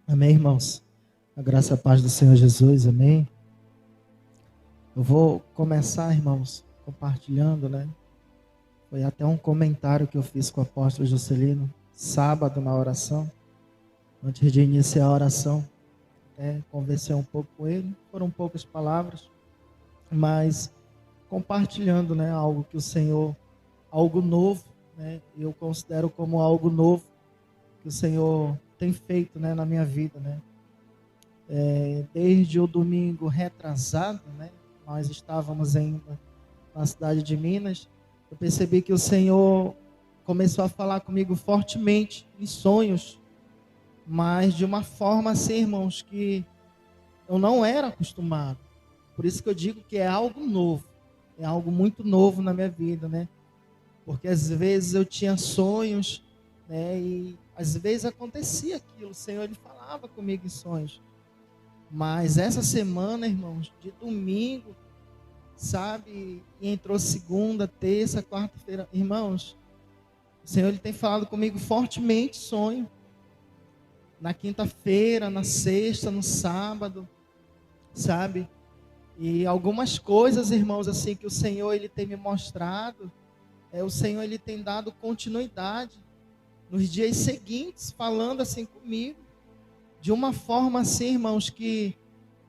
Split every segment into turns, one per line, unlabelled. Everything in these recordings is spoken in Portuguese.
Amém, irmãos? A graça e a paz do Senhor Jesus, amém? Eu vou começar, irmãos, compartilhando, né? Foi até um comentário que eu fiz com o apóstolo Juscelino, sábado na oração. Antes de iniciar a oração, conversei um pouco com ele, foram poucas palavras, mas compartilhando, né? Algo que o Senhor, algo novo, né? Eu considero como algo novo que o Senhor tem feito, né, na minha vida, né? Desde o domingo retrasado, né? Nós estávamos ainda na cidade de Minas. Eu percebi que o Senhor começou a falar comigo fortemente em sonhos, mas de uma forma assim, irmãos, que eu não era acostumado. Por isso que eu digo que é algo novo, é algo muito novo na minha vida, né? Porque às vezes eu tinha sonhos, né? E às vezes acontecia aquilo, o Senhor ele falava comigo em sonhos. Mas essa semana, irmãos, de domingo, sabe, e entrou segunda, terça, quarta-feira, irmãos, o Senhor ele tem falado comigo fortemente sonho. Na quinta-feira, na sexta, no sábado, sabe? E algumas coisas, irmãos, assim que o Senhor ele tem me mostrado, o Senhor ele tem dado continuidade nos dias seguintes, falando assim comigo, de uma forma assim, irmãos, que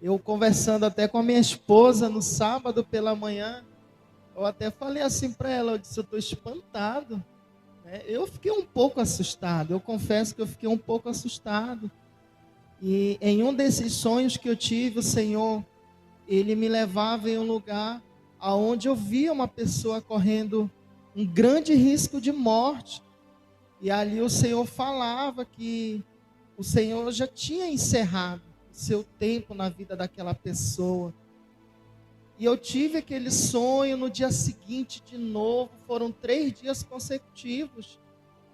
eu conversando até com a minha esposa no sábado pela manhã, eu até falei assim para ela, eu disse, eu estou espantado, né? Eu fiquei um pouco assustado, eu confesso que eu fiquei um pouco assustado, e em um desses sonhos que eu tive, o Senhor, ele me levava em um lugar aonde eu via uma pessoa correndo um grande risco de morte, e ali o Senhor falava que o Senhor já tinha encerrado o seu tempo na vida daquela pessoa. E eu tive aquele sonho no dia seguinte de novo, foram 3 dias consecutivos,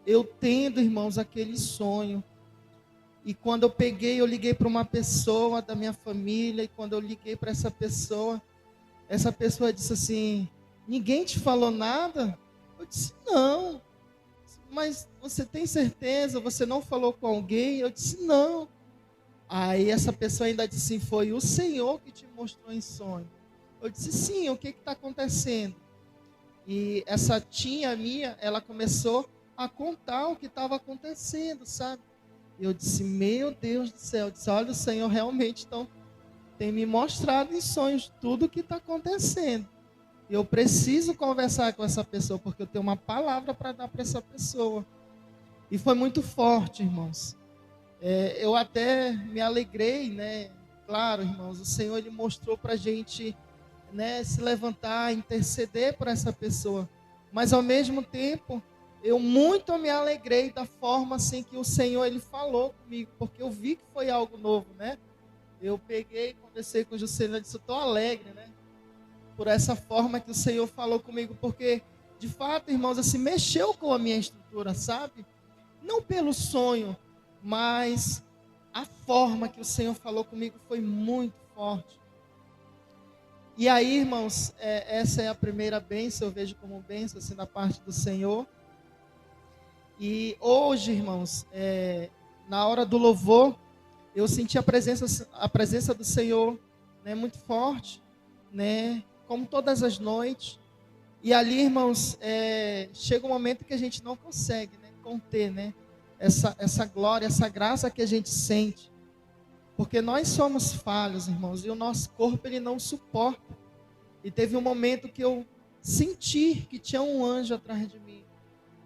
eu tendo, irmãos, aquele sonho. E quando eu peguei, eu liguei para uma pessoa da minha família, e quando eu liguei para essa pessoa disse assim, ninguém te falou nada? Eu disse, não. Mas você tem certeza? Você não falou com alguém? Eu disse, não. Aí essa pessoa ainda disse, foi o Senhor que te mostrou em sonho. Eu disse, sim, o que está acontecendo? E essa tia minha, ela começou a contar o que estava acontecendo, sabe? E eu disse, meu Deus do céu, eu disse, olha, o Senhor realmente tem me mostrado em sonhos tudo o que está acontecendo. Eu preciso conversar com essa pessoa, porque eu tenho uma palavra para dar para essa pessoa. E foi muito forte, irmãos. Eu até me alegrei, né? Claro, irmãos, o Senhor ele mostrou para a gente, né, se levantar, interceder por essa pessoa. Mas ao mesmo tempo, eu muito me alegrei da forma assim que o Senhor ele falou comigo, porque eu vi que foi algo novo, né? Eu peguei, conversei com o Juscelino e disse, eu estou alegre, né? Por essa forma que o Senhor falou comigo, porque de fato, irmãos, assim, mexeu com a minha estrutura, sabe? Não pelo sonho, mas a forma que o Senhor falou comigo foi muito forte. E aí, irmãos, essa é a primeira bênção, eu vejo como bênção, assim, da parte do Senhor. E hoje, irmãos, na hora do louvor, eu senti a presença do Senhor, né, muito forte, né, como todas as noites. E ali, irmãos, chega um momento que a gente não consegue, né, conter, né, essa glória, essa graça que a gente sente. Porque nós somos falhos, irmãos, e o nosso corpo ele não suporta. E teve um momento que eu senti que tinha um anjo atrás de mim.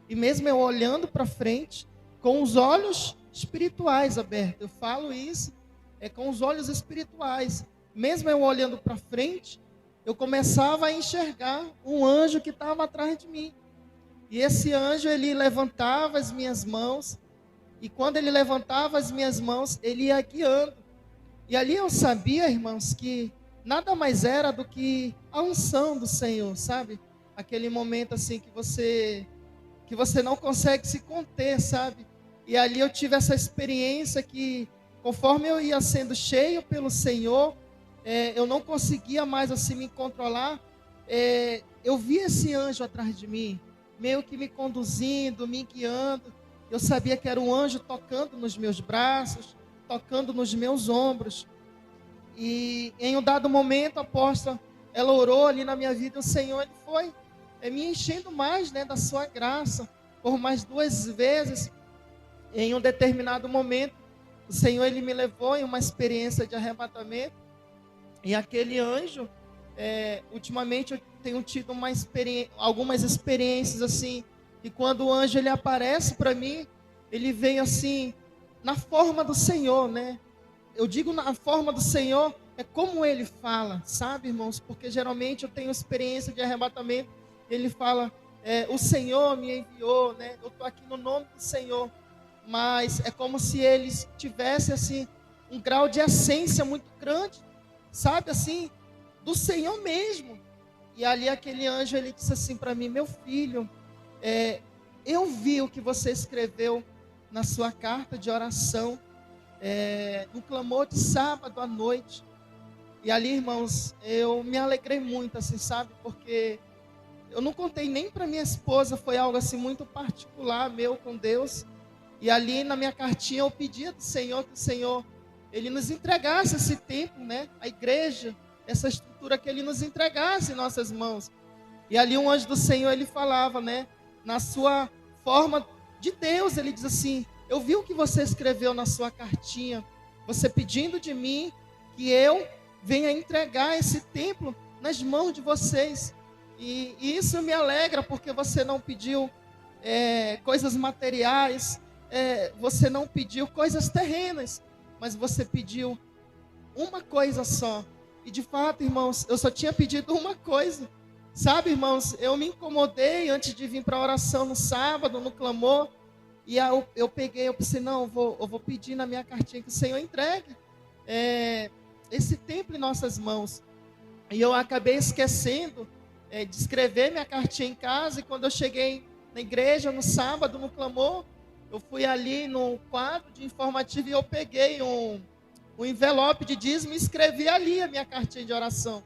E mesmo eu olhando para frente, com os olhos espirituais abertos, eu falo isso, com os olhos espirituais. Mesmo eu olhando para frente, eu começava a enxergar um anjo que estava atrás de mim. E esse anjo, ele levantava as minhas mãos, e quando ele levantava as minhas mãos, ele ia guiando. E ali eu sabia, irmãos, que nada mais era do que a unção do Senhor, sabe? Aquele momento assim que você não consegue se conter, sabe? E ali eu tive essa experiência que, conforme eu ia sendo cheio pelo Senhor, eu não conseguia mais assim me controlar. Eu vi esse anjo atrás de mim, meio que me conduzindo, me guiando. Eu sabia que era um anjo tocando nos meus braços, tocando nos meus ombros. E em um dado momento, a apóstola, ela orou ali na minha vida, e o Senhor, ele foi me enchendo mais, né, da sua graça. Por mais 2 vezes, em um determinado momento, o Senhor, ele me levou em uma experiência de arrebatamento. E aquele anjo, ultimamente eu tenho tido algumas experiências assim, e quando o anjo ele aparece para mim, ele vem assim, na forma do Senhor, né? Eu digo na forma do Senhor, é como ele fala, sabe, irmãos? Porque geralmente eu tenho experiência de arrebatamento, ele fala, o Senhor me enviou, né? Eu estou aqui no nome do Senhor, mas é como se eles tivessem assim, um grau de essência muito grande, sabe, assim, do Senhor mesmo. E ali aquele anjo, ele disse assim para mim, meu filho, eu vi o que você escreveu na sua carta de oração, no clamor de sábado à noite. E ali, irmãos, eu me alegrei muito, assim, sabe? Porque eu não contei nem para minha esposa, foi algo assim muito particular meu com Deus. E ali na minha cartinha eu pedia do Senhor que o Senhor, ele nos entregasse esse tempo, né? A igreja, essa estrutura que ele nos entregasse em nossas mãos. E ali um anjo do Senhor, ele falava, né? Na sua forma de Deus, ele diz assim, eu vi o que você escreveu na sua cartinha, você pedindo de mim que eu venha entregar esse templo nas mãos de vocês. E isso me alegra, porque você não pediu coisas materiais, você não pediu coisas terrenas, mas você pediu uma coisa só. E de fato, irmãos, eu só tinha pedido uma coisa. Sabe, irmãos, eu me incomodei antes de vir para a oração no sábado, no clamor. E aí eu pensei, não, eu vou pedir na minha cartinha que o Senhor entregue esse templo em nossas mãos. E eu acabei esquecendo de escrever minha cartinha em casa. E quando eu cheguei na igreja no sábado, no clamor, eu fui ali no quadro de informativo e eu peguei um envelope de dízimo e escrevi ali a minha cartinha de oração.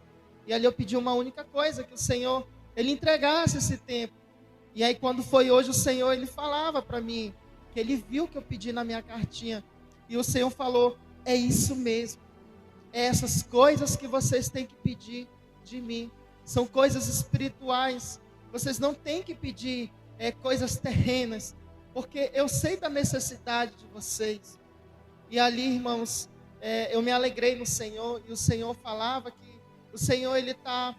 E ali eu pedi uma única coisa, que o Senhor, ele entregasse esse tempo. E aí quando foi hoje, o Senhor, ele falava para mim, que ele viu que eu pedi na minha cartinha. E o Senhor falou, é isso mesmo. É essas coisas que vocês têm que pedir de mim. São coisas espirituais. Vocês não têm que pedir coisas terrenas. Porque eu sei da necessidade de vocês. E ali, irmãos, eu me alegrei no Senhor. E o Senhor falava que o Senhor, ele está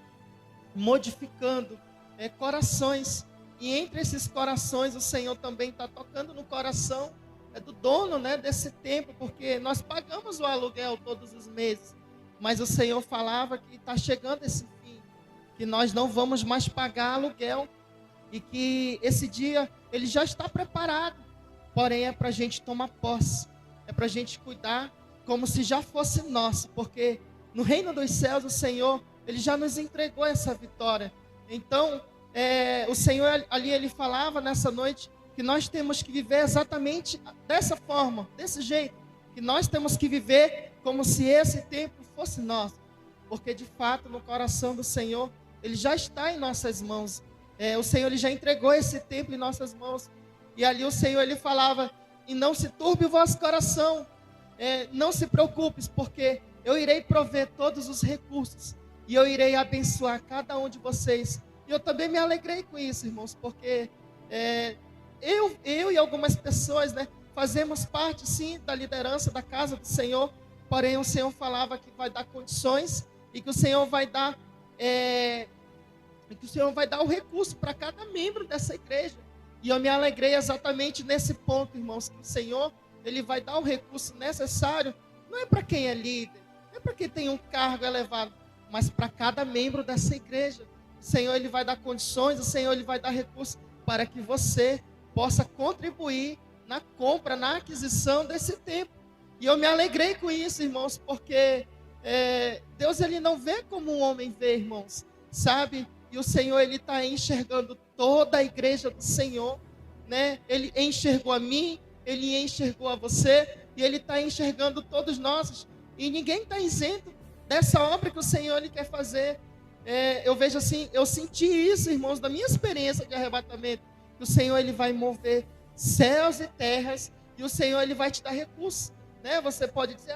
modificando corações. E entre esses corações, o Senhor também está tocando no coração do dono, né, desse templo, porque nós pagamos o aluguel todos os meses. Mas o Senhor falava que está chegando esse fim, que nós não vamos mais pagar aluguel, e que esse dia ele já está preparado. Porém, é para a gente tomar posse, é para a gente cuidar como se já fosse nosso, porque no reino dos céus o Senhor, ele já nos entregou essa vitória. Então, o Senhor ali, ele falava nessa noite que nós temos que viver exatamente dessa forma, desse jeito, que nós temos que viver como se esse templo fosse nosso, porque de fato no coração do Senhor, ele já está em nossas mãos. O Senhor, ele já entregou esse templo em nossas mãos. E ali o Senhor, ele falava, e não se turbe o vosso coração, não se preocupes, porque eu irei prover todos os recursos, e eu irei abençoar cada um de vocês. E eu também me alegrei com isso, irmãos, porque eu e algumas pessoas, né, fazemos parte, sim, da liderança da casa do Senhor. Porém, o Senhor falava que vai dar condições e que o Senhor vai dar, o recurso para cada membro dessa igreja. E eu me alegrei exatamente nesse ponto, irmãos, que o Senhor, ele vai dar o recurso necessário, não é para quem é líder, não é para quem tem um cargo elevado, mas para cada membro dessa igreja. O Senhor, ele vai dar condições, o Senhor, ele vai dar recursos para que você possa contribuir na compra, na aquisição desse templo. E eu me alegrei com isso, irmãos, porque Deus, ele não vê como um homem vê, irmãos, sabe? E o Senhor, ele está enxergando toda a igreja do Senhor, né? Ele enxergou a mim, ele enxergou a você, e ele está enxergando todos nós, e ninguém está isento dessa obra que o Senhor, ele quer fazer. Eu vejo assim, eu senti isso, irmãos, da minha experiência de arrebatamento, que o Senhor, ele vai mover céus e terras, e o Senhor, ele vai te dar recursos, né? Você pode dizer,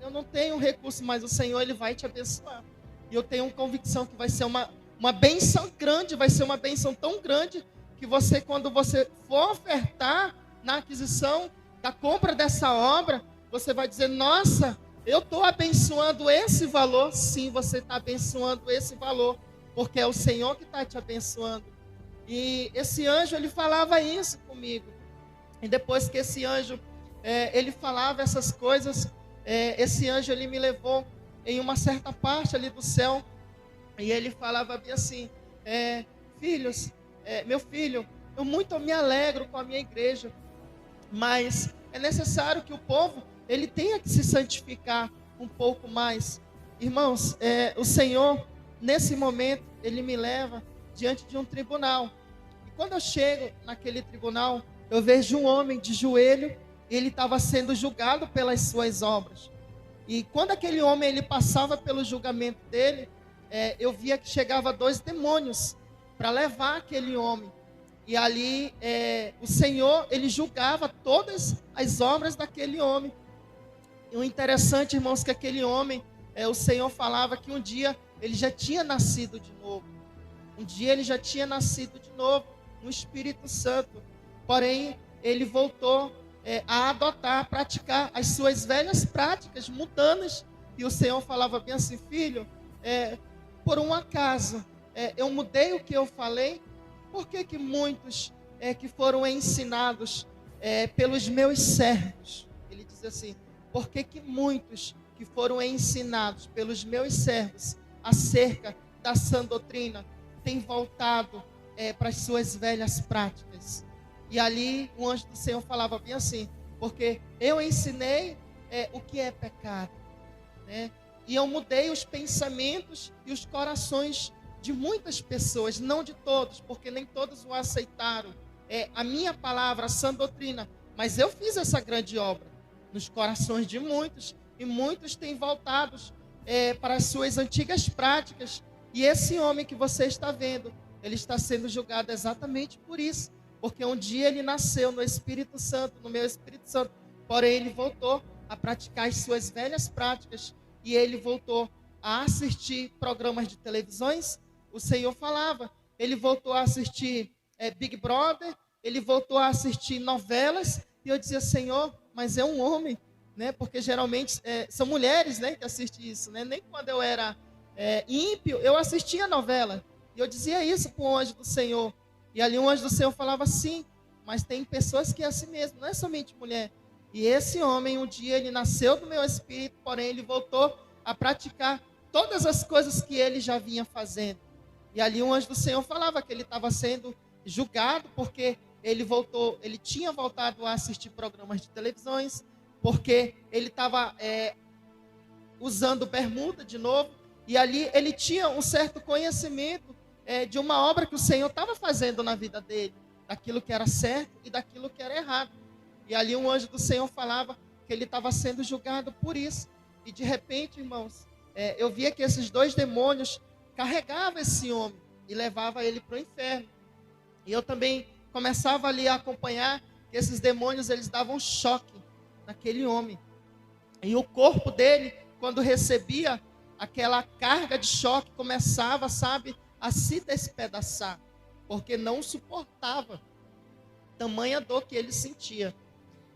eu não tenho recurso, mas o Senhor, ele vai te abençoar. E eu tenho convicção que vai ser uma bênção grande, vai ser uma bênção tão grande, que você, quando você for ofertar na aquisição da compra dessa obra, você vai dizer, nossa, eu estou abençoando esse valor. Sim, você está abençoando esse valor, porque é o Senhor que está te abençoando. E esse anjo, ele falava isso comigo. E depois que esse anjo, ele falava essas coisas, esse anjo, ele me levou em uma certa parte ali do céu, e ele falava bem assim, filhos, meu filho, eu muito me alegro com a minha igreja, mas é necessário que o povo, ele tenha que se santificar um pouco mais. Irmãos, o Senhor, nesse momento, ele me leva diante de um tribunal. E quando eu chego naquele tribunal, eu vejo um homem de joelho, e ele estava sendo julgado pelas suas obras. E quando aquele homem, ele passava pelo julgamento dele, eu via que chegava 2 demônios para levar aquele homem. E ali o Senhor, ele julgava todas as obras daquele homem. E o interessante, irmãos, que aquele homem, o Senhor falava que um dia ele já tinha nascido de novo. Um dia ele já tinha nascido de novo no Espírito Santo. Porém, ele voltou a adotar, a praticar as suas velhas práticas mundanas. E o Senhor falava bem assim, filho, por um acaso, eu mudei o que eu falei. Por que muitos que foram ensinados pelos meus servos, ele diz assim, por que muitos que foram ensinados pelos meus servos acerca da sã doutrina têm voltado para as suas velhas práticas? E ali o anjo do Senhor falava bem assim, porque eu ensinei o que é pecado, né? E eu mudei os pensamentos e os corações de muitas pessoas, não de todos, porque nem todos o aceitaram. A minha palavra, a sã doutrina, mas eu fiz essa grande obra nos corações de muitos, e muitos têm voltado para as suas antigas práticas. E esse homem que você está vendo, ele está sendo julgado exatamente por isso, porque um dia ele nasceu no Espírito Santo, no meu Espírito Santo, porém ele voltou a praticar as suas velhas práticas, e ele voltou a assistir programas de televisões. O Senhor falava, ele voltou a assistir Big Brother, ele voltou a assistir novelas, e eu dizia, Senhor, mas é um homem, né? Porque geralmente são mulheres, né, que assistem isso, né? Nem quando eu era ímpio, eu assistia novela, e eu dizia isso para o anjo do Senhor, e ali o anjo do Senhor falava assim, mas tem pessoas que é assim mesmo, não é somente mulher. E esse homem, um dia, ele nasceu do meu espírito, porém ele voltou a praticar todas as coisas que ele já vinha fazendo. E ali o anjo do Senhor falava que ele estava sendo julgado, porque ele tinha voltado a assistir programas de televisões, porque ele estava usando bermuda de novo, e ali ele tinha um certo conhecimento de uma obra que o Senhor estava fazendo na vida dele, daquilo que era certo e daquilo que era errado. E ali um anjo do Senhor falava que ele estava sendo julgado por isso. E de repente, irmãos, eu via que esses 2 demônios carregavam esse homem e levavam ele para o inferno. E eu também começava ali a acompanhar que esses demônios, eles davam choque naquele homem. E o corpo dele, quando recebia aquela carga de choque, começava, sabe, a se despedaçar, porque não suportava tamanha dor que ele sentia.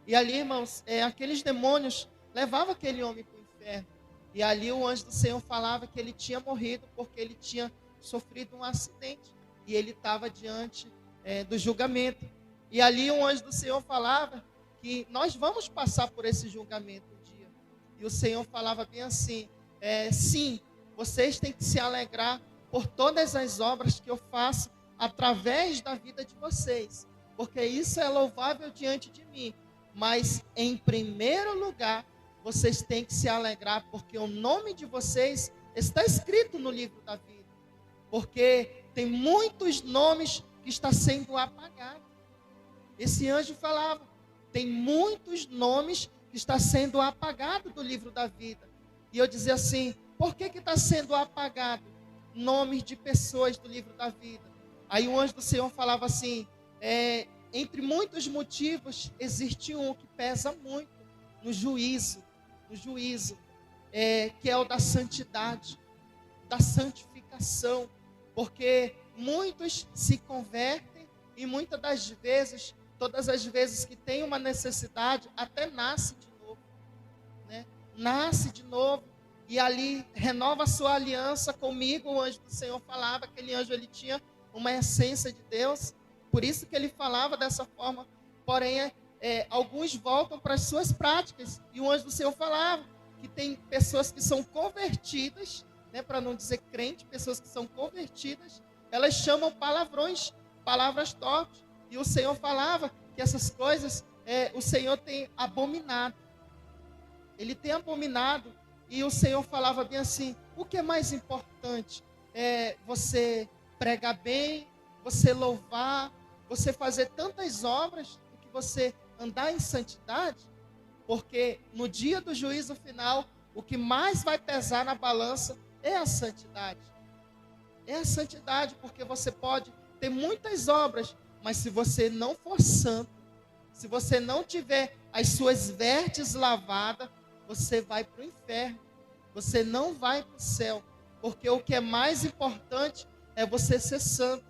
E ali, irmãos, aqueles demônios levavam aquele homem para o inferno. E ali o anjo do Senhor falava que ele tinha morrido porque ele tinha sofrido um acidente. E ele estava diante do julgamento. E ali o anjo do Senhor falava que nós vamos passar por esse julgamento um dia. E o Senhor falava bem assim, sim, vocês têm que se alegrar por todas as obras que eu faço através da vida de vocês, porque isso é louvável diante de mim. Mas em primeiro lugar, vocês têm que se alegrar, porque o nome de vocês está escrito no livro da vida. Porque tem muitos nomes que estão sendo apagados. Esse anjo falava, tem muitos nomes que estão sendo apagados do livro da vida. E eu dizia assim, por que está sendo apagado nomes de pessoas do livro da vida? Aí o anjo do Senhor falava assim, entre muitos motivos, existe um que pesa muito no juízo, que é o da santidade, da santificação, porque muitos se convertem e muitas das vezes, todas as vezes que tem uma necessidade, até nasce de novo, né? Nasce de novo e ali renova a sua aliança comigo. O anjo do Senhor falava, aquele anjo ele tinha uma essência de Deus, por isso que ele falava dessa forma. Porém, alguns voltam para as suas práticas, e o anjo do Senhor falava que tem pessoas que são convertidas, né, para não dizer crente, pessoas que são convertidas, elas chamam palavrões, palavras tortas, e o Senhor falava que essas coisas o Senhor tem abominado, ele tem abominado. E o Senhor falava bem assim, o que é mais importante? Você pregar bem, você louvar, você fazer tantas obras, do que você andar em santidade? Porque no dia do juízo final, o que mais vai pesar na balança é a santidade. É a santidade, porque você pode ter muitas obras, mas se você não for santo, se você não tiver as suas vestes lavadas, você vai para o inferno, você não vai para o céu, porque o que é mais importante é você ser santo,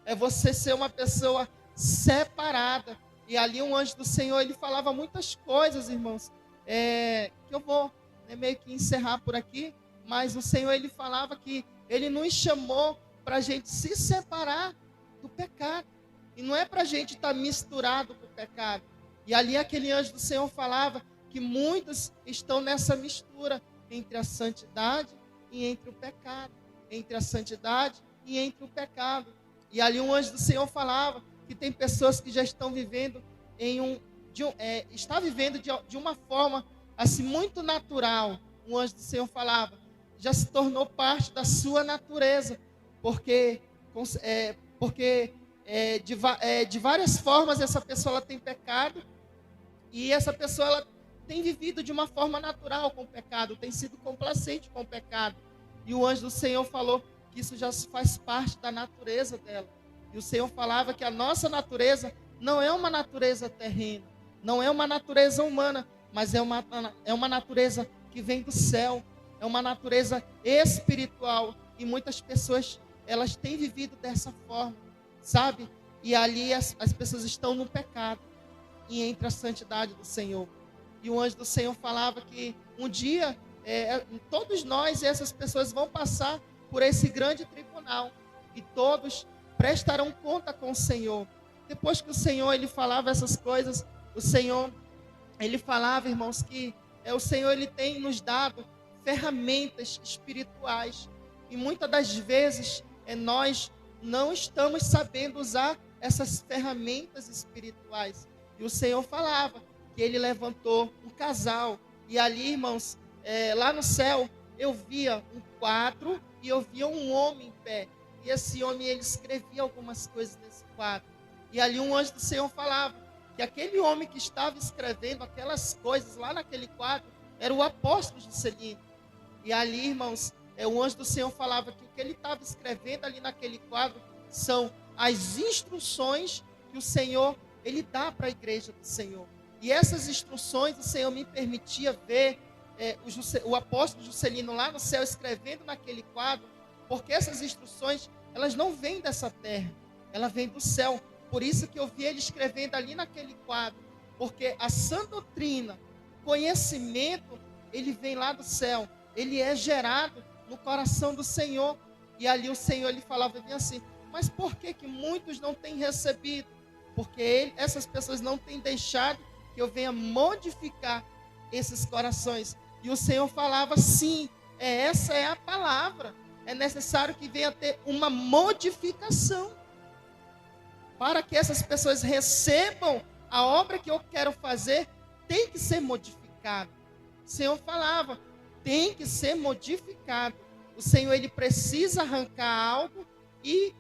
é você ser uma pessoa separada. E ali um anjo do Senhor, ele falava muitas coisas, irmãos, que eu vou meio que encerrar por aqui, mas o Senhor, ele falava que ele nos chamou para a gente se separar do pecado, e não é para a gente estar misturado com o pecado. E ali aquele anjo do Senhor falava que muitos estão nessa mistura entre a santidade e entre o pecado, entre a santidade e entre o pecado. E ali um anjo do Senhor falava que tem pessoas que já estão vivendo está vivendo de uma forma assim muito natural. O anjo do Senhor falava, já se tornou parte da sua natureza, porque de várias formas essa pessoa ela tem pecado, e essa pessoa ela tem vivido de uma forma natural com o pecado, tem sido complacente com o pecado. E o anjo do Senhor falou que isso já faz parte da natureza dela. E o Senhor falava que a nossa natureza não é uma natureza terrena, não é uma natureza humana, mas é uma natureza que vem do céu, é uma natureza espiritual. E muitas pessoas, elas têm vivido dessa forma, sabe? E ali as pessoas estão no pecado e entre a santidade do Senhor. E o anjo do Senhor falava que um dia todos nós e essas pessoas vão passar por esse grande tribunal, e todos prestarão conta com o Senhor. Depois que o Senhor ele falava essas coisas, o Senhor ele falava, irmãos, que o Senhor ele tem nos dado ferramentas espirituais, e muitas das vezes nós não estamos sabendo usar essas ferramentas espirituais. E o Senhor falava que ele levantou um casal, e ali, irmãos, lá no céu, eu via um quadro e eu via um homem em pé. E esse homem, ele escrevia algumas coisas nesse quadro. E ali um anjo do Senhor falava que aquele homem que estava escrevendo aquelas coisas lá naquele quadro era o apóstolo Juscelino. E ali, irmãos, o anjo do Senhor falava que o que ele estava escrevendo ali naquele quadro são as instruções que o Senhor ele dá para a igreja do Senhor. E essas instruções o Senhor me permitia ver o apóstolo Juscelino lá no céu escrevendo naquele quadro, porque essas instruções, elas não vêm dessa terra, elas vêm do céu. Por isso que eu vi ele escrevendo ali naquele quadro, porque a sã doutrina, conhecimento, ele vem lá do céu, ele é gerado no coração do Senhor. E ali o Senhor ele falava bem assim, mas por que muitos não têm recebido? Porque essas pessoas não têm deixado que eu venha modificar esses corações. E o Senhor falava, sim, essa é a palavra. É necessário que venha ter uma modificação, para que essas pessoas recebam a obra que eu quero fazer, tem que ser modificada. O Senhor falava, tem que ser modificado. O Senhor, ele precisa arrancar algo e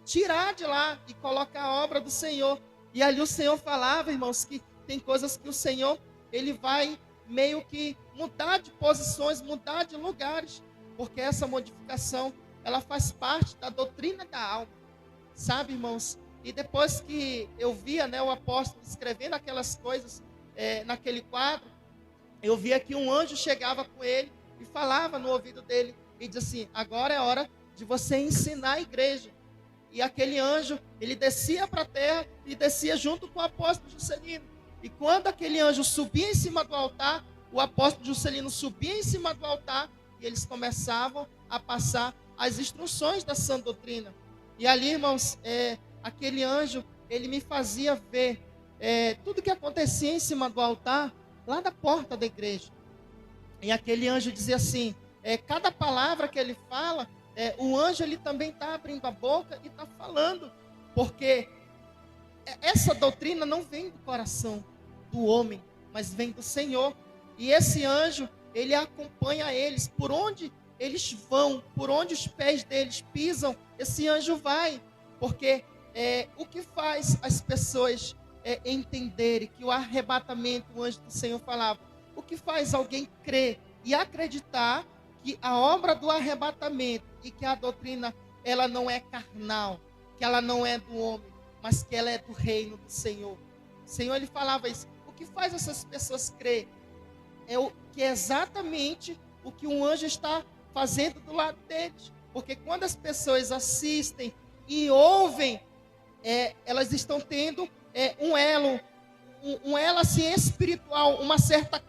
tirar de lá e colocar a obra do Senhor. E ali o Senhor falava, irmãos, que tem coisas que o Senhor, ele vai meio que mudar de posições, mudar de lugares, porque essa modificação, ela faz parte da doutrina da alma, sabe, irmãos? E depois que eu via, né, o apóstolo escrevendo aquelas coisas naquele quadro, eu via que um anjo chegava com ele e falava no ouvido dele e dizia assim, agora é hora de você ensinar a igreja. E aquele anjo, ele descia para a terra e descia junto com o apóstolo Juscelino. E quando aquele anjo subia em cima do altar, o apóstolo Juscelino subia em cima do altar e eles começavam a passar as instruções da sã doutrina. E ali, irmãos, aquele anjo, ele me fazia ver tudo que acontecia em cima do altar, lá da porta da igreja. E aquele anjo dizia assim, cada palavra que ele fala, o anjo ele também está abrindo a boca e está falando, porque essa doutrina não vem do coração do homem, mas vem do Senhor. E esse anjo, ele acompanha eles, por onde eles vão, por onde os pés deles pisam, esse anjo vai, porque o que faz as pessoas entenderem que o arrebatamento, o anjo do Senhor falava, o que faz alguém crer e acreditar que a obra do arrebatamento e que a doutrina, ela não é carnal, que ela não é do homem, mas que ela é do reino do Senhor. O Senhor, ele falava isso. O que faz essas pessoas crer que é exatamente o que um anjo está fazendo do lado deles. Porque quando as pessoas assistem e ouvem, elas estão tendo um elo assim, espiritual, uma certa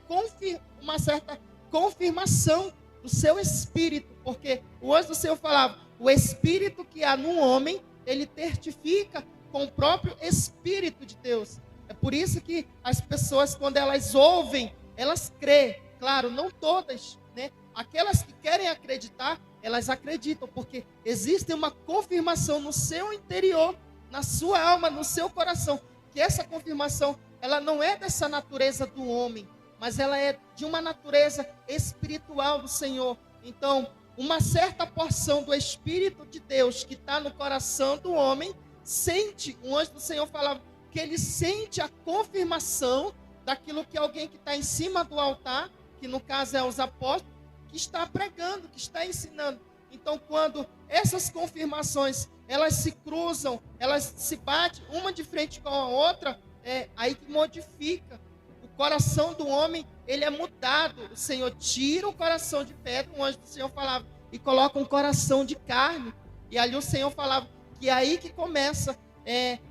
confirmação do seu espírito, porque o anjo do Senhor falava, o espírito que há no homem, ele testifica com o próprio Espírito de Deus. É por isso que as pessoas, quando elas ouvem, elas creem. Claro, não todas, né? Aquelas que querem acreditar, elas acreditam, porque existe uma confirmação no seu interior, na sua alma, no seu coração, que essa confirmação, ela não é dessa natureza do homem, mas ela é de uma natureza espiritual do Senhor. Então, uma certa porção do Espírito de Deus que está no coração do homem, sente, o anjo do Senhor falava, que ele sente a confirmação daquilo que alguém que está em cima do altar, que no caso é os apóstolos, que está pregando, que está ensinando. Então, quando essas confirmações, elas se cruzam, elas se batem uma de frente com a outra, aí que modifica. O coração do homem, ele é mudado. O Senhor tira o coração de pedra, o anjo do Senhor falava, e coloca um coração de carne. E ali o Senhor falava que é aí que começa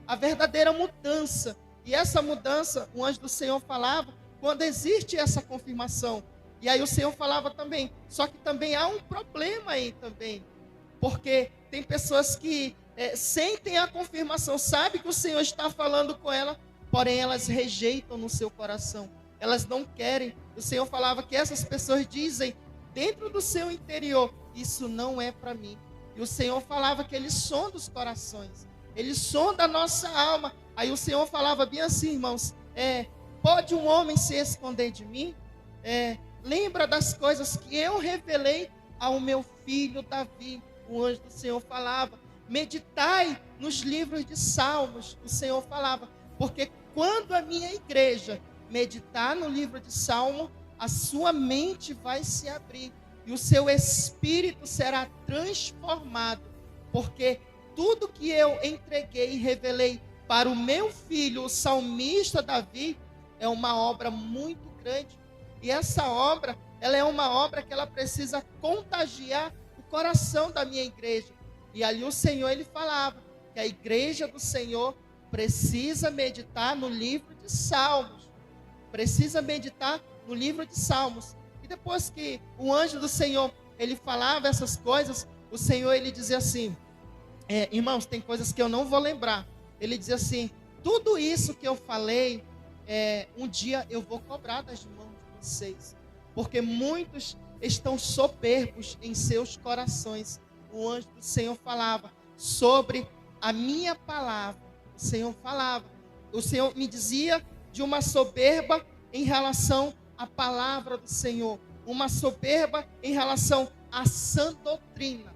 a verdadeira mudança. E essa mudança, o anjo do Senhor falava, quando existe essa confirmação. E aí o Senhor falava também, só que também há um problema aí também. Porque tem pessoas que sentem a confirmação, sabem que o Senhor está falando com ela, porém elas rejeitam no seu coração. Elas não querem. O Senhor falava que essas pessoas dizem dentro do seu interior, isso não é para mim. E o Senhor falava que Ele sonda os corações, Ele sonda a nossa alma. Aí o Senhor falava bem assim, irmãos, pode um homem se esconder de mim? Lembra das coisas que eu revelei ao meu filho Davi. O anjo do Senhor falava, meditai nos livros de Salmos. O Senhor falava, porque quando a minha igreja meditar no livro de Salmo, a sua mente vai se abrir e o seu espírito será transformado, porque tudo que eu entreguei e revelei para o meu filho, o salmista Davi, é uma obra muito grande. E essa obra, ela é uma obra que ela precisa contagiar o coração da minha igreja. E ali o Senhor, ele falava que a igreja do Senhor precisa meditar no livro de Salmos. Precisa meditar no livro de Salmos. E depois que o anjo do Senhor, ele falava essas coisas, o Senhor, ele dizia assim, irmãos, tem coisas que eu não vou lembrar. Ele dizia assim, tudo isso que eu falei, um dia eu vou cobrar das mãos de vocês, porque muitos estão soberbos em seus corações. O anjo do Senhor falava sobre a minha palavra. O Senhor falava, o Senhor me dizia de uma soberba em relação a palavra do Senhor, uma soberba em relação à sã doutrina.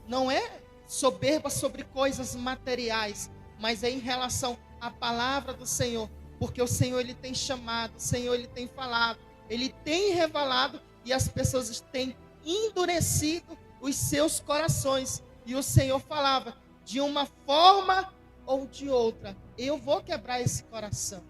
Não é soberba sobre coisas materiais, mas é em relação à palavra do Senhor, porque o Senhor ele tem chamado, o Senhor ele tem falado, ele tem revelado e as pessoas têm endurecido os seus corações. E o Senhor falava, de uma forma ou de outra, eu vou quebrar esse coração.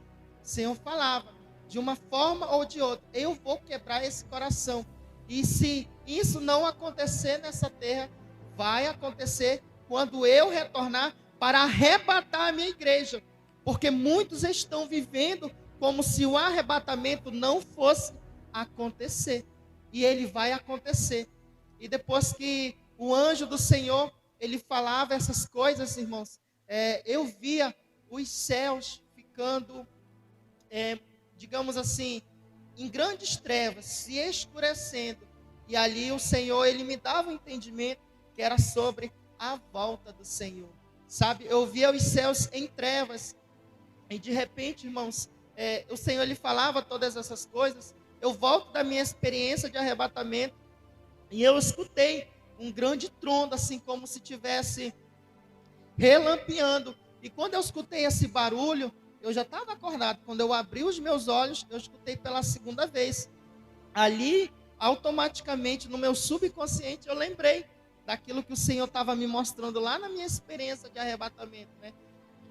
O Senhor falava, de uma forma ou de outra, eu vou quebrar esse coração. E se isso não acontecer nessa terra, vai acontecer quando eu retornar para arrebatar a minha igreja. Porque muitos estão vivendo como se o arrebatamento não fosse acontecer. E ele vai acontecer. E depois que o anjo do Senhor, ele falava essas coisas, irmãos, eu via os céus ficando, digamos assim, em grandes trevas, se escurecendo. E ali o Senhor, ele me dava um entendimento que era sobre a volta do Senhor. Sabe, eu via os céus em trevas. E de repente, irmãos, o Senhor, ele falava todas essas coisas. Eu volto da minha experiência de arrebatamento e eu escutei um grande trondo, assim como se tivesse relampeando. E quando eu escutei esse barulho, eu já estava acordado. Quando eu abri os meus olhos, eu escutei pela segunda vez. Ali, automaticamente, no meu subconsciente, eu lembrei daquilo que o Senhor estava me mostrando lá na minha experiência de arrebatamento, né?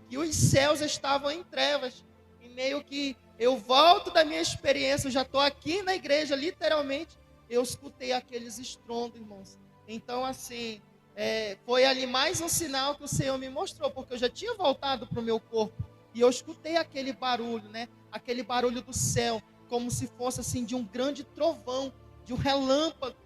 Que os céus estavam em trevas. E meio que eu volto da minha experiência, eu já estou aqui na igreja, literalmente, eu escutei aqueles estrondos, irmãos. Então, assim, foi ali mais um sinal que o Senhor me mostrou, porque eu já tinha voltado para o meu corpo. E eu escutei aquele barulho, né? Aquele barulho do céu, como se fosse assim de um grande trovão, de um relâmpago.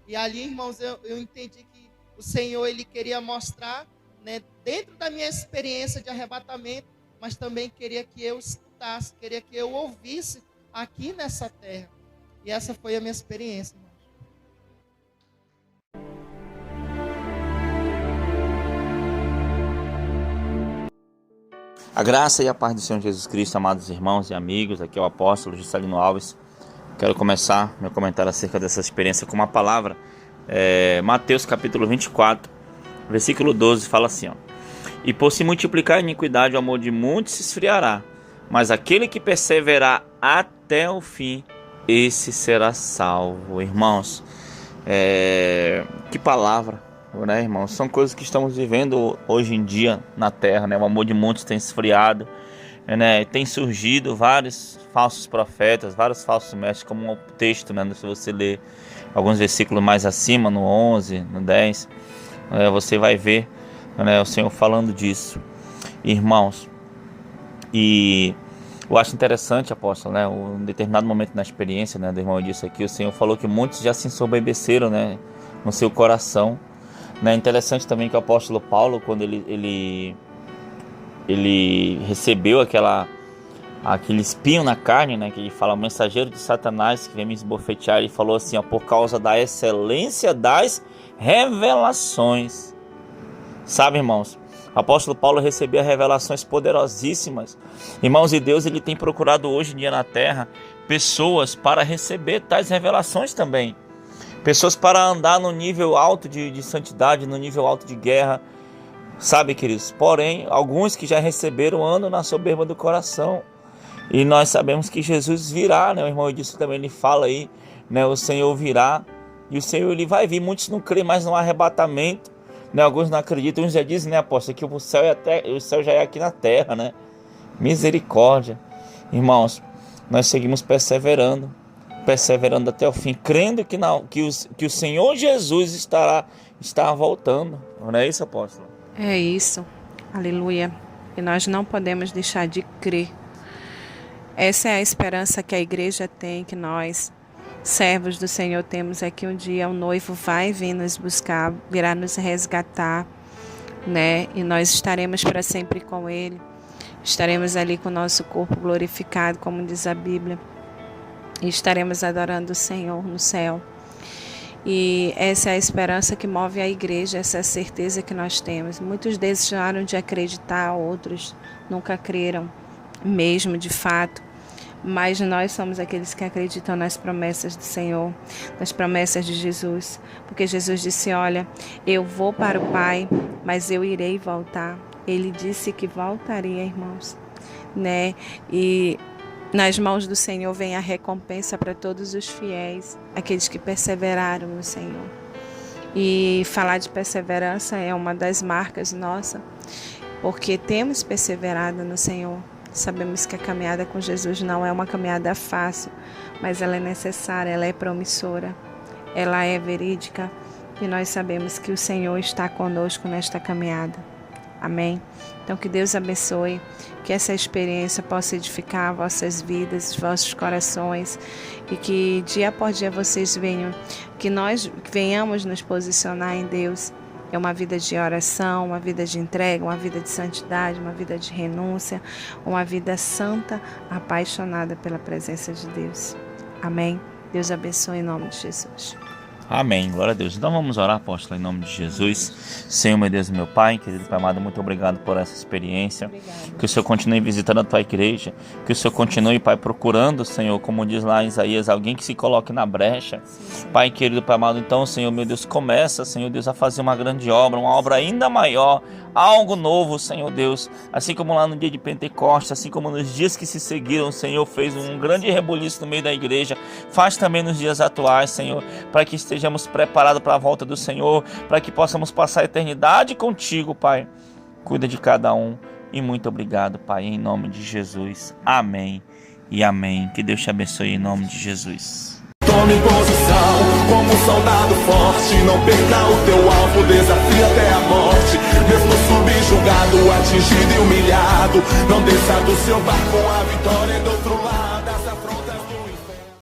E ali, irmãos, eu entendi que o Senhor, ele queria mostrar, né, dentro da minha experiência de arrebatamento, mas também queria que eu escutasse, queria que eu ouvisse aqui nessa terra. E essa foi a minha experiência, irmãos.
A graça e a paz do Senhor Jesus Cristo, amados irmãos e amigos, aqui é o apóstolo Juscelino Alves. Quero começar meu comentário acerca dessa experiência com uma palavra. Mateus capítulo 24, versículo 12, fala assim, ó: E por se multiplicar a iniquidade, o amor de muitos se esfriará, mas aquele que perseverar até o fim, esse será salvo. Irmãos, que palavra, né, irmãos? São coisas que estamos vivendo hoje em dia na terra, né? O amor de muitos tem esfriado, né? Tem surgido vários falsos profetas, vários falsos mestres, como o texto, né? Se você ler alguns versículos mais acima, no 11, no 10, você vai ver, né, o Senhor falando disso, irmãos. E eu acho interessante, apóstolo, né, um determinado momento na experiência, né, do irmão disse aqui, o Senhor falou que muitos já se ensoberbeceram, né, no seu coração, né. Interessante também que o apóstolo Paulo, quando ele recebeu aquele espinho na carne, né, que ele fala, mensageiro de Satanás que vem me esbofetear, ele falou assim, ó, por causa da excelência das revelações. Sabe, irmãos, o apóstolo Paulo recebia revelações poderosíssimas. Irmãos, e Deus, ele tem procurado hoje em dia na terra pessoas para receber tais revelações também. Pessoas para andar no nível alto de santidade, no nível alto de guerra. Sabe, queridos, porém, alguns que já receberam andam na soberba do coração. E nós sabemos que Jesus virá, né? O irmão disse também, ele fala aí, né? O Senhor virá e o Senhor, ele vai vir. Muitos não creem mais no arrebatamento, né? Alguns não acreditam. Uns já dizem, né, apóstolo, que o céu já é aqui na terra, né? Misericórdia. Irmãos, nós seguimos perseverando até o fim, crendo que o Senhor Jesus está voltando. Não é isso, apóstolo?
É isso, aleluia. E nós não podemos deixar de crer. Essa é a esperança que a igreja tem, que nós, servos do Senhor, temos, é que um dia o noivo vai vir nos buscar, virá nos resgatar, né? E nós estaremos para sempre com Ele. Estaremos ali com o nosso corpo glorificado, como diz a Bíblia. E estaremos adorando o Senhor no céu. E essa é a esperança que move a igreja, essa é a certeza que nós temos. Muitos deixaram de acreditar, outros nunca creram mesmo, de fato. mas nós somos aqueles que acreditam nas promessas do Senhor, nas promessas de Jesus, porque Jesus disse: olha, eu vou para o Pai, mas eu irei voltar. Ele disse que voltaria, irmãos, né? E nas mãos do Senhor vem a recompensa para todos os fiéis, aqueles que perseveraram no Senhor. E falar de perseverança é uma das marcas nossa, porque temos perseverado no Senhor. Sabemos que a caminhada com Jesus não é uma caminhada fácil, mas ela é necessária, ela é promissora, ela é verídica, e nós sabemos que o Senhor está conosco nesta caminhada. Amém? Então que Deus abençoe, que essa experiência possa edificar vossas vidas, vossos corações, e que dia após dia vocês venham, que nós venhamos nos posicionar em Deus. É uma vida de oração, uma vida de entrega, uma vida de santidade, uma vida de renúncia, uma vida santa, apaixonada pela presença de Deus. Amém? Deus abençoe em nome de Jesus.
Amém, glória a Deus. Então vamos orar, apóstolo, em nome de Jesus. Senhor, meu Deus e meu Pai, querido Pai amado, muito obrigado por essa experiência.
Obrigada.
Que o Senhor continue visitando a Tua igreja. Que o Senhor continue, Pai, procurando, Senhor, como diz lá em Isaías, alguém que se coloque na brecha.
Sim.
Pai, querido Pai amado, então, Senhor, meu Deus, começa, Senhor Deus, a fazer uma grande obra, uma obra ainda maior, algo novo, Senhor Deus. Assim como lá no dia de Pentecostes, assim como nos dias que se seguiram, o Senhor fez um grande rebuliço no meio da igreja. Faz também nos dias atuais, Senhor, para que estejamos preparados para a volta do Senhor, para que possamos passar a eternidade contigo, Pai. Cuida de cada um e muito obrigado, Pai, em nome de Jesus. Amém e amém. Que Deus te abençoe em nome de Jesus.
Tome posição como um soldado forte. Não perca o teu alvo, desafia até a morte. Mesmo subjugado, atingido e humilhado, não desça do seu barco a vitória.